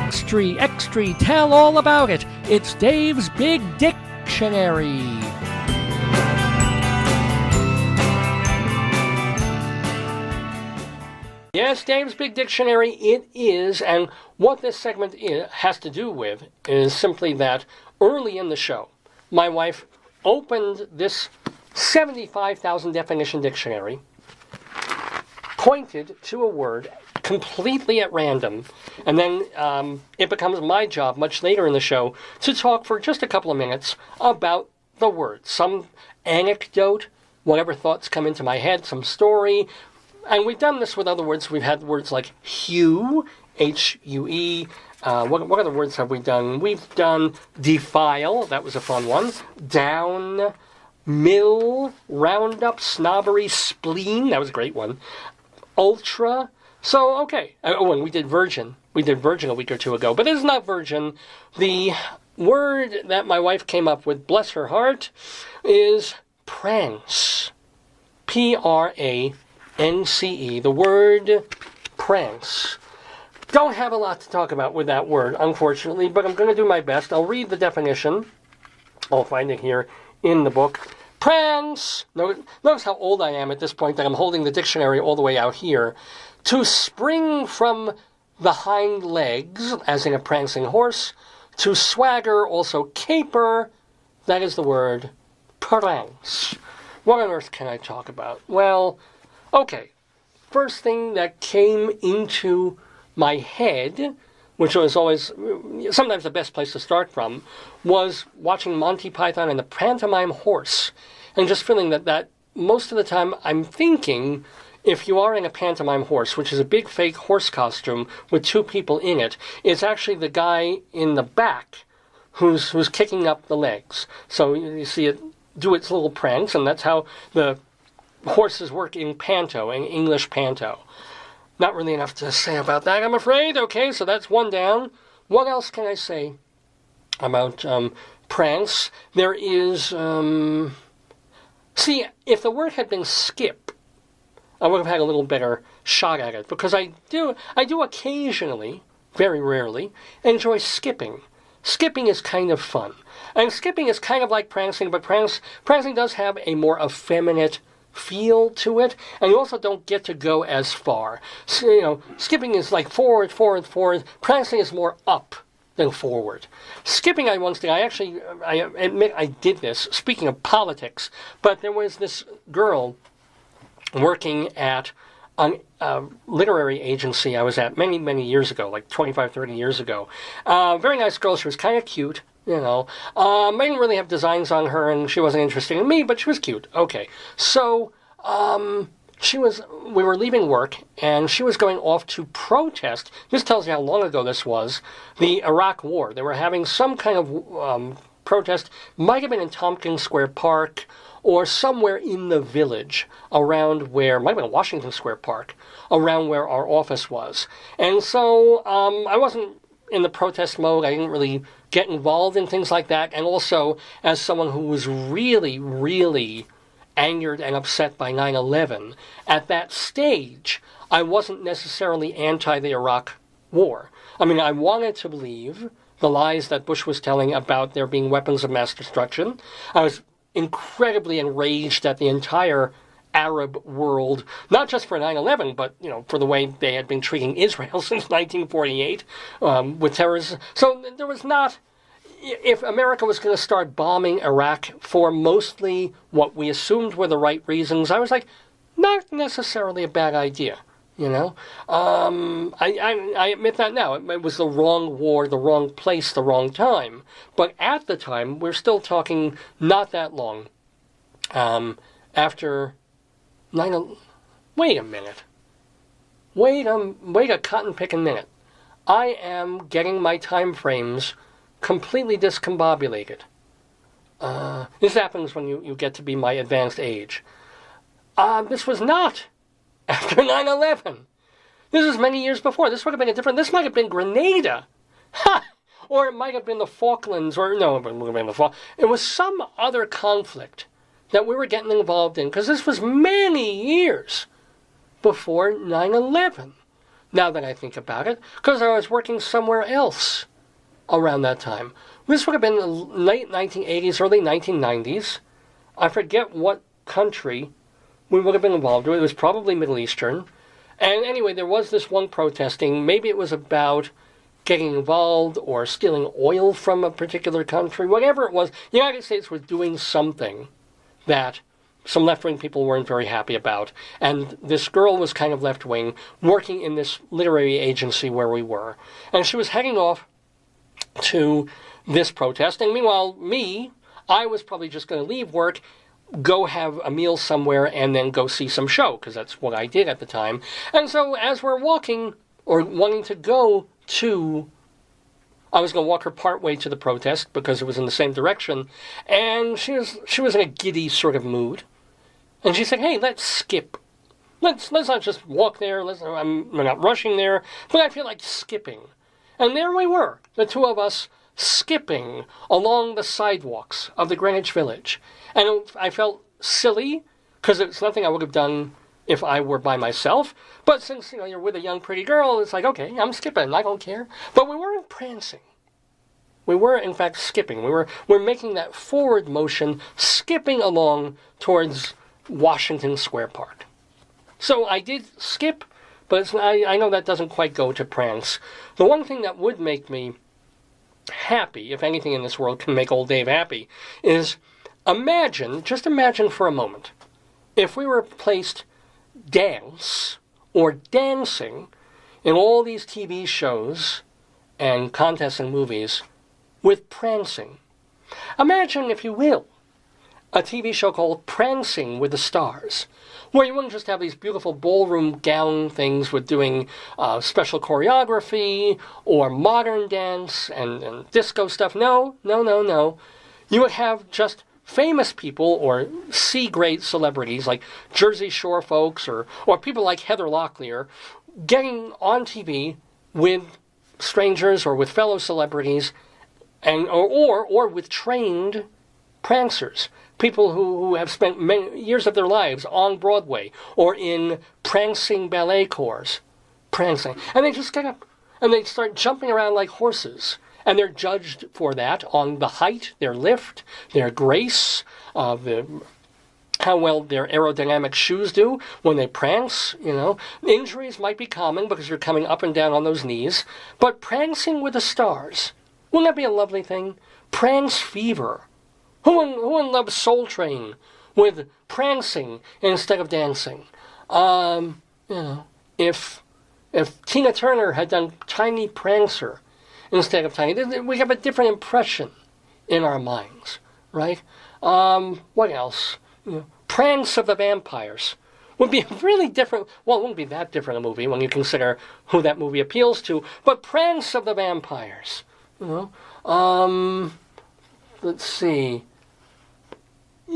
Extra, tell all about it. It's Dave's Big Dictionary. Yes, Dave's Big Dictionary, it is, and what this segment has to do with is simply that early in the show, my wife opened this 75,000 definition dictionary, pointed to a word completely at random, and then it becomes my job much later in the show to talk for just a couple of minutes about the word. Some anecdote, whatever thoughts come into my head, some story. And we've done this with other words. We've had words like hue, H-U-E. What other words have we done? We've done defile. That was a fun one. Down, mill, roundup, snobbery, spleen. That was a great one. Ultra. So, okay. Oh, and we did virgin. We did virgin a week or two ago. But it is not virgin. The word that my wife came up with, bless her heart, is prance. P-R-A-N-C-E. The word prance. Don't have a lot to talk about with that word, unfortunately, but I'm going to do my best. I'll read the definition. I'll find it here in the book. Prance. Notice how old I am at this point, that I'm holding the dictionary all the way out here. To spring from the hind legs, as in a prancing horse. To swagger, also caper. That is the word prance. What on earth can I talk about? Well, okay. First thing that came into my head, which was always sometimes the best place to start from, was watching Monty Python and the Pantomime Horse, and just feeling that most of the time I'm thinking, if you are in a pantomime horse, which is a big fake horse costume with two people in it, it's actually the guy in the back who's kicking up the legs. So you see it do its little prance, and that's how the horses work in panto, in English panto. Not really enough to say about that, I'm afraid. Okay, so that's one down. What else can I say about prance? There is, see, if the word had been skip, I would have had a little better shot at it, because I do occasionally, very rarely, enjoy skipping. Skipping is kind of fun. And skipping is kind of like prancing, but prancing does have a more effeminate feel to it, and you also don't get to go as far. So, skipping is like forward. Prancing is more up than forward. Skipping I once did. I admit I did this, speaking of politics, but there was this girl working at a literary agency I was at many years ago, like 25, 30 years ago. Very nice girl. She was kind of cute. I didn't really have designs on her, and she wasn't interested in me, but she was cute. Okay, so we were leaving work, and she was going off to protest. This tells you how long ago this was, the Iraq War. They were having some kind of protest, might have been in Tompkins Square Park, or somewhere in the village around where, might have been Washington Square Park, around where our office was. And so I wasn't in the protest mode. I didn't really get involved in things like that. And also, as someone who was really angered and upset by 9/11, at that stage, I wasn't necessarily anti the Iraq War. I mean, I wanted to believe the lies that Bush was telling about there being weapons of mass destruction. I was incredibly enraged at the entire Arab world, not just for 9/11, but, for the way they had been treating Israel since 1948 with terrorism. So there was not, if America was going to start bombing Iraq for mostly what we assumed were the right reasons, I was like, not necessarily a bad idea. I admit that now. It was the wrong war, the wrong place, the wrong time. But at the time, we're still talking not that long after 9/11. Wait a minute. Wait a cotton-picking minute. I am getting my time frames completely discombobulated. This happens when you get to be my advanced age. This was not after 9/11. This is many years before. This would have been this might have been Grenada. Ha! Or it might have been the Falklands, it would have been the Falklands. It was some other conflict that we were getting involved in, because this was many years before 9/11. now that I think about it, because I was working somewhere else around that time. This would have been the late 1980s, early 1990s. I forget what country we would have been involved with. It was probably Middle Eastern. And anyway, there was this one protesting. Maybe it was about getting involved or stealing oil from a particular country. Whatever it was, the United States was doing something that some left-wing people weren't very happy about. And this girl was kind of left-wing, working in this literary agency where we were. And she was heading off to this protest. And meanwhile, I was probably just going to leave work, go have a meal somewhere, and then go see some show, because that's what I did at the time. And so as we're walking, or wanting to go to, I was going to walk her part way to the protest, because it was in the same direction, and she was in a giddy sort of mood. And she said, hey, let's skip. Let's not just walk there. We're not rushing there, but I feel like skipping. And there we were, the two of us, skipping along the sidewalks of the Greenwich Village. And I felt silly, because it's nothing I would have done if I were by myself. But since, you're with a young, pretty girl, it's like, okay, I'm skipping, I don't care. But we weren't prancing. We were, in fact, skipping. We're making that forward motion, skipping along towards Washington Square Park. So I did skip, but I know that doesn't quite go to prance. The one thing that would make me happy, if anything in this world can make old Dave happy, is just imagine for a moment, if we were placed dance or dancing in all these TV shows and contests and movies with prancing. Imagine, if you will, a TV show called Prancing with the Stars, where you wouldn't just have these beautiful ballroom gown things with doing special choreography or modern dance and disco stuff. No. You would have just famous people or C-grade celebrities like Jersey Shore folks or people like Heather Locklear getting on TV with strangers or with fellow celebrities and or with trained prancers. People who have spent many years of their lives on Broadway or in prancing ballet corps, prancing. And they just get up and they start jumping around like horses. And they're judged for that on the height, their lift, their grace, how well their aerodynamic shoes do when they prance, Injuries might be common because you're coming up and down on those knees. But Prancing with the Stars, wouldn't that be a lovely thing? Prance fever. Who wouldn't love Soul Train with prancing instead of dancing? If Tina Turner had done Tiny Prancer instead of Tiny, we have a different impression in our minds, right? What else? Prance of the Vampires would be really different. Well, it wouldn't be that different a movie when you consider who that movie appeals to, but Prance of the Vampires. Let's see.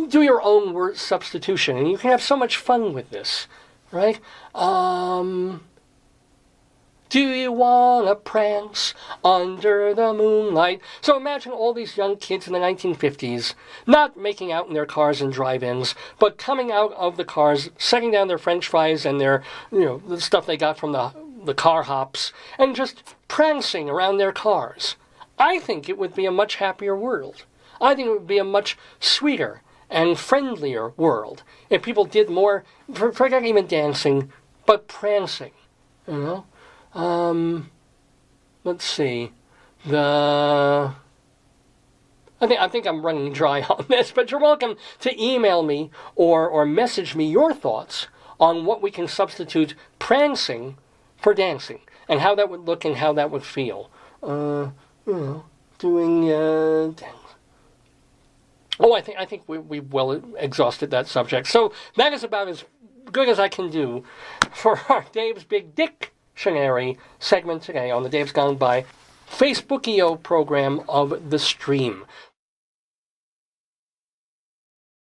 Do your own word substitution, and you can have so much fun with this, right? Do you want to prance under the moonlight? So imagine all these young kids in the 1950s not making out in their cars and drive-ins, but coming out of the cars, setting down their French fries and their, the stuff they got from the car hops, and just prancing around their cars. I think it would be a much happier world. I think it would be a much sweeter and friendlier world if people did more, forget even dancing, but prancing, Let's see. I think I'm running dry on this, but you're welcome to email me or message me your thoughts on what we can substitute prancing for dancing and how that would look and how that would feel. Doing dance. Oh, I think we well exhausted that subject. So that is about as good as I can do for our Dave's Big Dictionary segment today on the Dave's Gone By Facebookio program of The Stream.